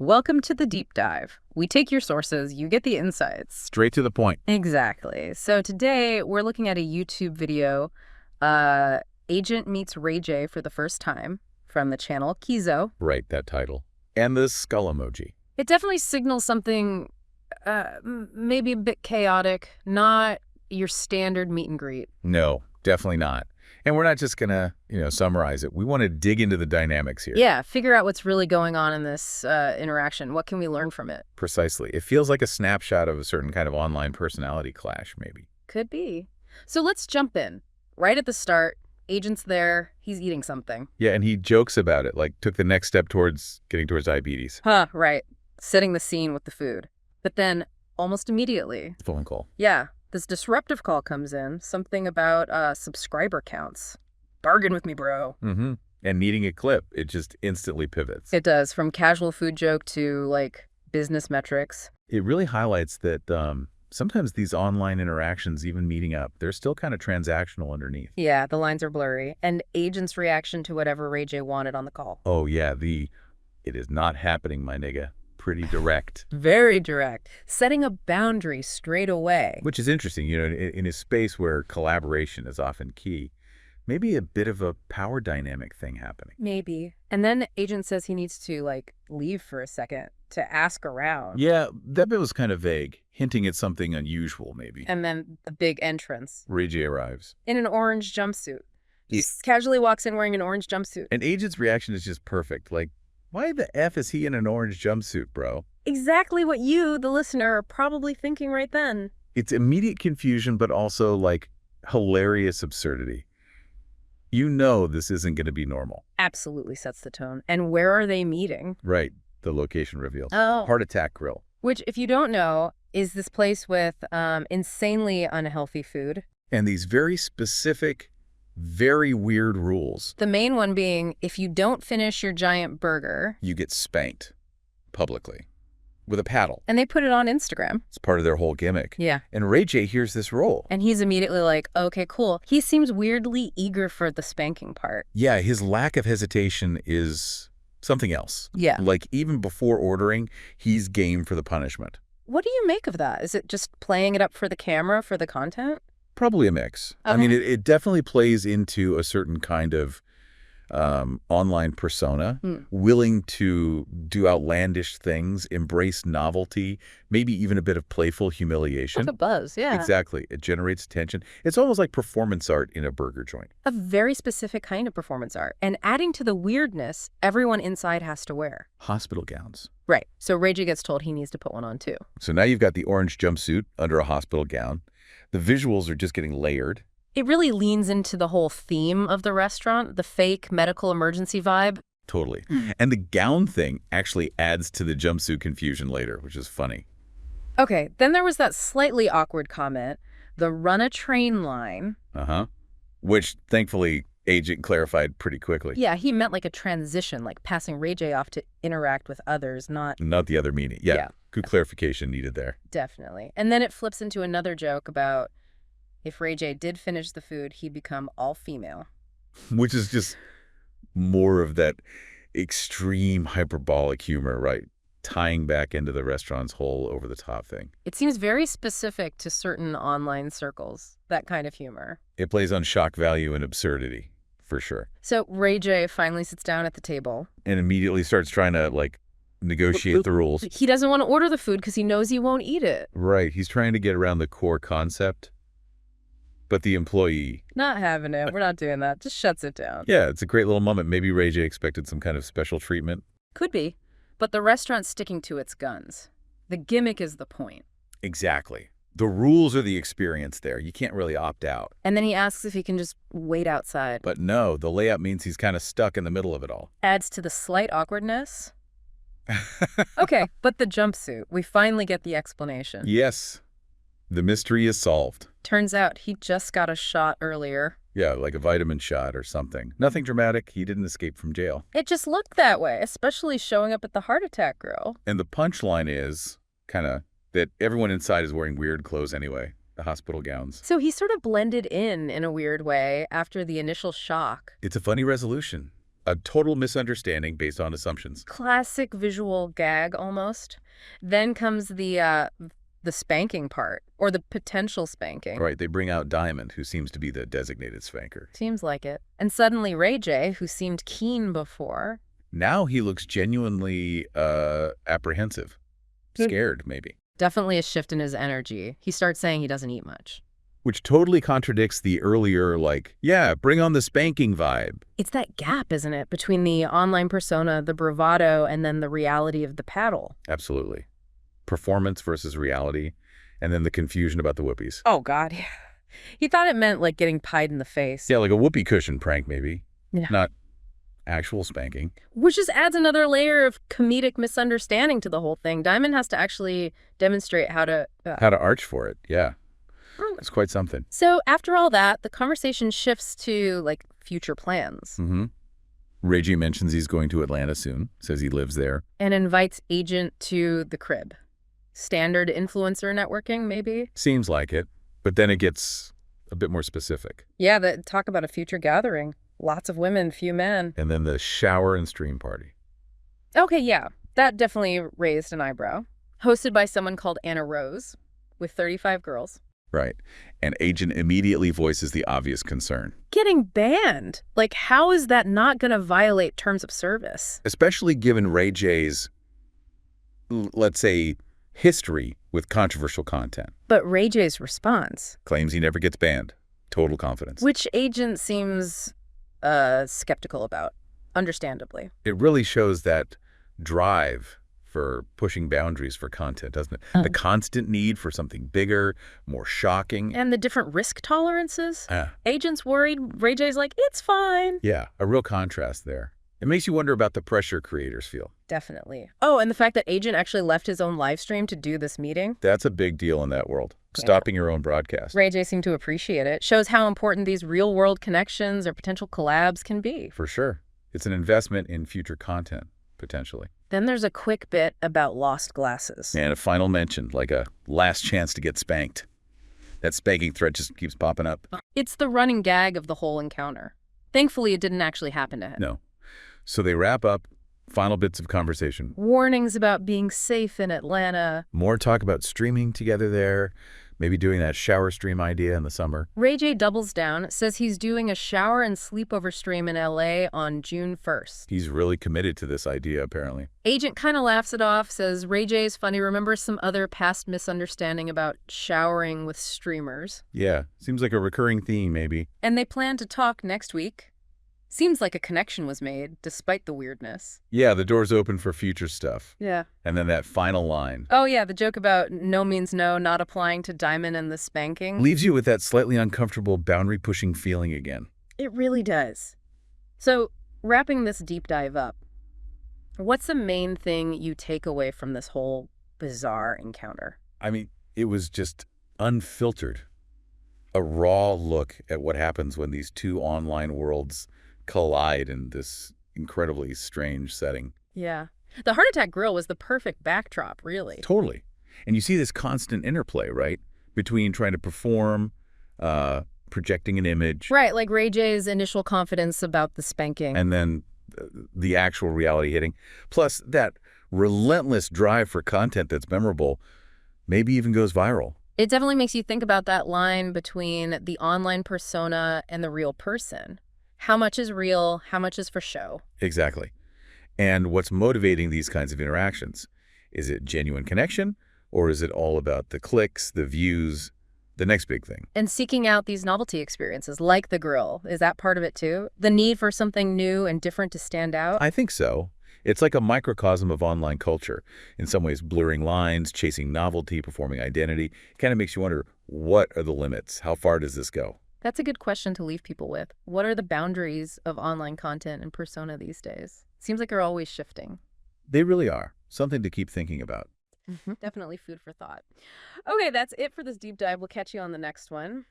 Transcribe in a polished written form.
Welcome to the deep dive. We take your sources, you get the insights. Straight to the point. Exactly. So today we're looking at a YouTube video, Agent meets Ray J for the first time from the channel Kizo. Right, that title. And the skull emoji. It definitely signals something maybe a bit chaotic, not your standard meet and greet. No, definitely not. And we're not just going to, summarize it. We want to dig into the dynamics here. Yeah, figure out what's really going on in this interaction. What can we learn from it? Precisely. It feels like a snapshot of a certain kind of online personality clash, maybe. Could be. So let's jump in. Right at the start, Agent's there. He's eating something. Yeah, and he jokes about it, like took the next step towards getting towards diabetes. Huh, right. Setting the scene with the food. But then, almost immediately... Phone call. Yeah. This disruptive call comes in, something about subscriber counts. Bargain with me, bro. Mm-hmm. And needing a clip, it just instantly pivots. It does, from casual food joke to, business metrics. It really highlights that sometimes these online interactions, even meeting up, they're still kind of transactional underneath. Yeah, the lines are blurry. And Agent's reaction to whatever Ray J wanted on the call. Oh, yeah, it is not happening, my nigga. Pretty direct. Very direct. Setting a boundary straight away. Which is interesting, in a space where collaboration is often key. Maybe a bit of a power dynamic thing happening. Maybe. And then Agent says he needs to, leave for a second to ask around. Yeah, that bit was kind of vague, hinting at something unusual, maybe. And then the big entrance. Ray J arrives. In an orange jumpsuit. He casually walks in wearing an orange jumpsuit. And Agent's reaction is just perfect. Why the F is he in an orange jumpsuit, bro? Exactly what you, the listener, are probably thinking right then. It's immediate confusion, but also, hilarious absurdity. You know this isn't going to be normal. Absolutely sets the tone. And where are they meeting? Right. The location reveals. Oh. Heart Attack Grill. Which, if you don't know, is this place with insanely unhealthy food. And these very specific, very weird rules. The main one being, if you don't finish your giant burger... You get spanked. Publicly. With a paddle. And they put it on Instagram. It's part of their whole gimmick. Yeah. And Ray J hears this role. And he's immediately like, okay, cool. He seems weirdly eager for the spanking part. Yeah, his lack of hesitation is something else. Yeah. Even before ordering, he's game for the punishment. What do you make of that? Is it just playing it up for the camera, for the content? Probably a mix. Okay. I mean, it definitely plays into a certain kind of online persona, willing to do outlandish things, embrace novelty, maybe even a bit of playful humiliation. Like a buzz, yeah. Exactly. It generates attention. It's almost like performance art in a burger joint. A very specific kind of performance art. And adding to the weirdness, everyone inside has to wear. Hospital gowns. Right. So Ray J gets told he needs to put one on too. So now you've got the orange jumpsuit under a hospital gown. The visuals are just getting layered. It really leans into the whole theme of the restaurant, the fake medical emergency vibe. Totally. And the gown thing actually adds to the jumpsuit confusion later, which is funny. Okay, then there was that slightly awkward comment, the run a train line. Uh-huh. Which, thankfully, Agent clarified pretty quickly. Yeah, he meant like a transition, like passing Ray J off to interact with others, not the other meaning. Yeah. Good clarification needed there. Definitely. And then it flips into another joke about if Ray J did finish the food, he'd become all female. Which is just more of that extreme hyperbolic humor, right? Tying back into the restaurant's whole over-the-top thing. It seems very specific to certain online circles, that kind of humor. It plays on shock value and absurdity, for sure. So Ray J finally sits down at the table. And immediately starts trying to, negotiate the rules. He doesn't want to order the food because he knows he won't eat it. Right. He's trying to get around the core concept. But the employee... Not having it. We're not doing that. Just shuts it down. Yeah, it's a great little moment. Maybe Ray J expected some kind of special treatment. Could be. But the restaurant's sticking to its guns. The gimmick is the point. Exactly. The rules are the experience there. You can't really opt out. And then he asks if he can just wait outside. But no, the layout means he's kind of stuck in the middle of it all. Adds to the slight awkwardness. Okay, but the jumpsuit. We finally get the explanation. Yes. The mystery is solved. Turns out he just got a shot earlier. Yeah, like a vitamin shot or something. Nothing dramatic. He didn't escape from jail. It just looked that way, especially showing up at the Heart Attack Grill. And the punchline is that everyone inside is wearing weird clothes anyway. The hospital gowns. So he sort of blended in a weird way after the initial shock. It's a funny resolution. A total misunderstanding based on assumptions. Classic visual gag, almost. Then comes the spanking part, or the potential spanking. Right, they bring out Diamond, who seems to be the designated spanker. Seems like it. And suddenly Ray J, who seemed keen before. Now he looks genuinely apprehensive. Scared, maybe. Definitely a shift in his energy. He starts saying he doesn't eat much. Which totally contradicts the earlier, like, yeah, bring on the spanking vibe. It's that gap, isn't it, between the online persona, the bravado, and then the reality of the paddle. Absolutely. Performance versus reality, and then the confusion about the whoopies. Oh, God, yeah. He thought it meant, like, getting pied in the face. Yeah, like a whoopee cushion prank, maybe. Yeah. Not actual spanking. Which just adds another layer of comedic misunderstanding to the whole thing. Diamond has to actually demonstrate how to arch for it, yeah. It's quite something. So after all that, the conversation shifts to, like, future plans. Ray J mentions he's going to Atlanta soon, says he lives there. And invites Agent to the crib. Standard influencer networking, maybe? Seems like it, but then it gets a bit more specific. Yeah, talk about a future gathering. Lots of women, few men. And then the shower and stream party. Okay, yeah. That definitely raised an eyebrow. Hosted by someone called Anna Rose, with 35 girls. Right. And Agent immediately voices the obvious concern. Getting banned. Like, how is that not going to violate terms of service? Especially given Ray J's, let's say, history with controversial content. But Ray J's response. Claims he never gets banned. Total confidence. Which Agent seems skeptical about, understandably. It really shows that drive for pushing boundaries for content, doesn't it? The constant need for something bigger, more shocking. And the different risk tolerances. Agent's worried. Ray J's like, it's fine. Yeah, a real contrast there. It makes you wonder about the pressure creators feel. Definitely. Oh, and the fact that Agent actually left his own live stream to do this meeting. That's a big deal in that world. Stopping your own broadcast. Ray J seemed to appreciate it. Shows how important these real-world connections or potential collabs can be. For sure. It's an investment in future content, potentially. Then there's a quick bit about lost glasses. And a final mention, like a last chance to get spanked. That spanking threat just keeps popping up. It's the running gag of the whole encounter. Thankfully, it didn't actually happen to him. No. So they wrap up. Final bits of conversation. Warnings about being safe in Atlanta. More talk about streaming together there. Maybe doing that shower stream idea in the summer. Ray J doubles down, says he's doing a shower and sleepover stream in LA on June 1st. He's really committed to this idea, apparently. Agent kind of laughs it off, says Ray J's funny, remembers some other past misunderstanding about showering with streamers. Yeah, seems like a recurring theme, maybe. And they plan to talk next week. Seems like a connection was made, despite the weirdness. Yeah, the door's open for future stuff. Yeah. And then that final line. Oh, yeah, the joke about no means no, not applying to Diamond and the spanking. Leaves you with that slightly uncomfortable boundary-pushing feeling again. It really does. So, wrapping this deep dive up, what's the main thing you take away from this whole bizarre encounter? I mean, it was just unfiltered. A raw look at what happens when these two online worlds collide in this incredibly strange setting. Yeah. The heart attack grill was the perfect backdrop, really. Totally. And you see this constant interplay, right? Between trying to perform, projecting an image. Right, like Ray J's initial confidence about the spanking. And then the actual reality hitting. Plus that relentless drive for content that's memorable, maybe even goes viral. It definitely makes you think about that line between the online persona and the real person. How much is real? How much is for show? Exactly. And what's motivating these kinds of interactions? Is it genuine connection, or is it all about the clicks, the views, the next big thing? And seeking out these novelty experiences, like the grill, is that part of it too? The need for something new and different to stand out? I think so. It's like a microcosm of online culture. In some ways, blurring lines, chasing novelty, performing identity. It kind of makes you wonder, what are the limits? How far does this go? That's a good question to leave people with. What are the boundaries of online content and persona these days? Seems like they're always shifting. They really are. Something to keep thinking about. Definitely food for thought. Okay, that's it for this deep dive. We'll catch you on the next one.